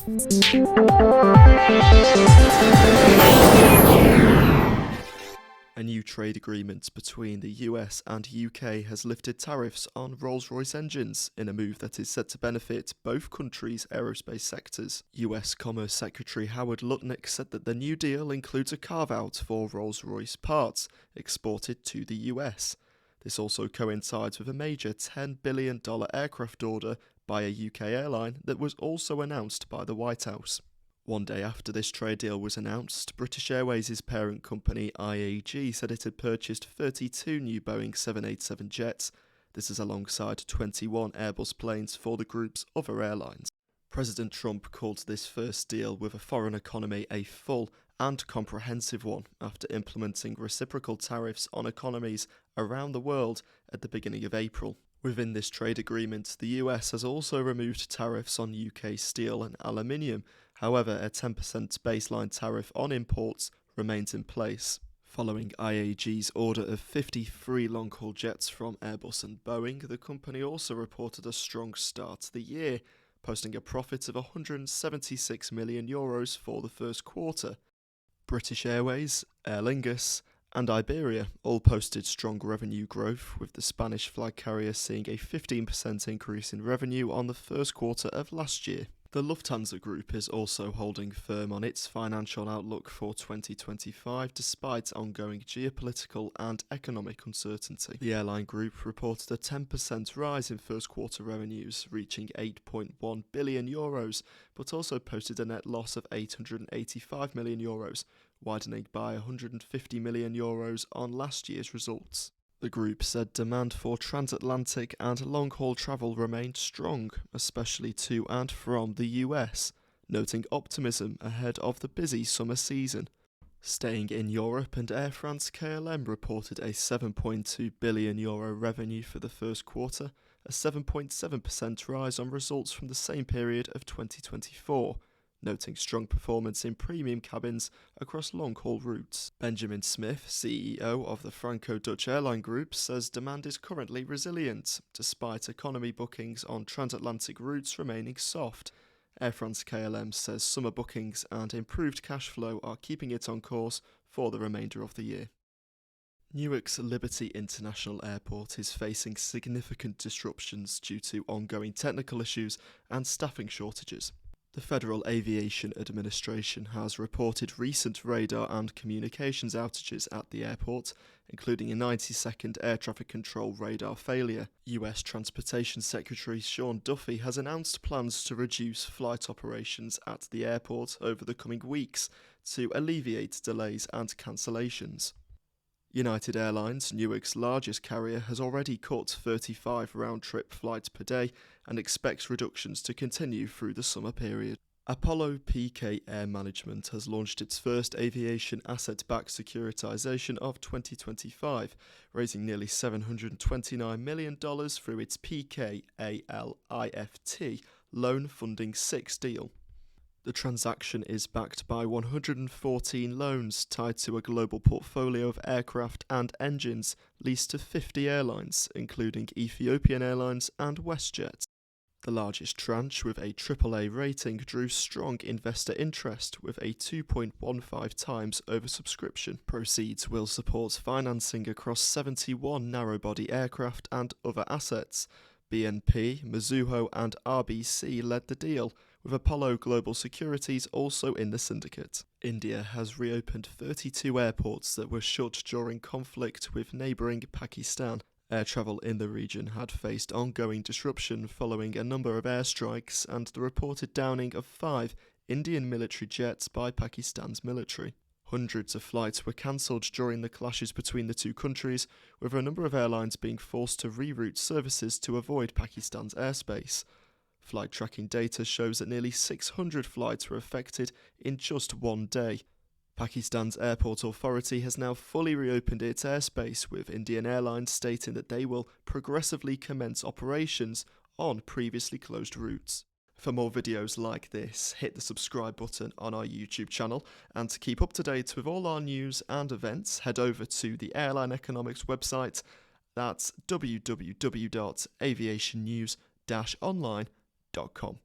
A new trade agreement between the US and UK has lifted tariffs on Rolls-Royce engines in a move that is set to benefit both countries' aerospace sectors. US Commerce Secretary Howard Lutnick said that the new deal includes a carve-out for Rolls-Royce parts exported to the US. This also coincides with a major $10 billion aircraft order by a UK airline that was also announced by the White House. One day after this trade deal was announced, British Airways' parent company IAG said it had purchased 32 new Boeing 787 jets. This is alongside 21 Airbus planes for the group's other airlines. President Trump called this first deal with a foreign economy a full and comprehensive one after implementing reciprocal tariffs on economies around the world at the beginning of April. Within this trade agreement, the US has also removed tariffs on UK steel and aluminium. However, a 10% baseline tariff on imports remains in place. Following IAG's order of 53 long-haul jets from Airbus and Boeing, the company also reported a strong start to the year, posting a profit of €176 million for the first quarter. British Airways, Aer Lingus, and Iberia all posted strong revenue growth, with the Spanish flag carrier seeing a 15% increase in revenue on the first quarter of last year. The Lufthansa Group is also holding firm on its financial outlook for 2025 despite ongoing geopolitical and economic uncertainty. The airline group reported a 10% rise in first quarter revenues, reaching €8.1 billion, but also posted a net loss of €885 million, widening by €150 million on last year's results. The group said demand for transatlantic and long-haul travel remained strong, especially to and from the US, noting optimism ahead of the busy summer season. Staying in Europe, and Air France-KLM reported a €7.2 billion revenue for the first quarter, a 7.7% rise on results from the same period of 2024. Noting strong performance in premium cabins across long-haul routes. Benjamin Smith, CEO of the Franco-Dutch airline group, says demand is currently resilient, despite economy bookings on transatlantic routes remaining soft. Air France-KLM says summer bookings and improved cash flow are keeping it on course for the remainder of the year. Newark's Liberty International Airport is facing significant disruptions due to ongoing technical issues and staffing shortages. The Federal Aviation Administration has reported recent radar and communications outages at the airport, including a 90-second air traffic control radar failure. US Transportation Secretary Sean Duffy has announced plans to reduce flight operations at the airport over the coming weeks to alleviate delays and cancellations. United Airlines, Newark's largest carrier, has already cut 35 round-trip flights per day and expects reductions to continue through the summer period. Apollo PK Air Management has launched its first aviation asset-backed securitization of 2025, raising nearly $729 million through its PKALIFT Loan Funding 6 deal. The transaction is backed by 114 loans tied to a global portfolio of aircraft and engines leased to 50 airlines, including Ethiopian Airlines and WestJet. The largest tranche, with a AAA rating, drew strong investor interest with a 2.15 times oversubscription. Proceeds will support financing across 71 narrow-body aircraft and other assets. BNP, Mizuho and RBC led the deal, with Apollo Global Securities also in the syndicate. India has reopened 32 airports that were shut during conflict with neighbouring Pakistan. Air travel in the region had faced ongoing disruption following a number of airstrikes and the reported downing of 5 Indian military jets by Pakistan's military. Hundreds of flights were cancelled during the clashes between the two countries, with a number of airlines being forced to reroute services to avoid Pakistan's airspace. Flight tracking data shows that nearly 600 flights were affected in just one day. Pakistan's airport authority has now fully reopened its airspace, with Indian Airlines stating that they will progressively commence operations on previously closed routes. For more videos like this, hit the subscribe button on our YouTube channel, and to keep up to date with all our news and events, head over to the Airline Economics website. That's www.aviationnews-online.com.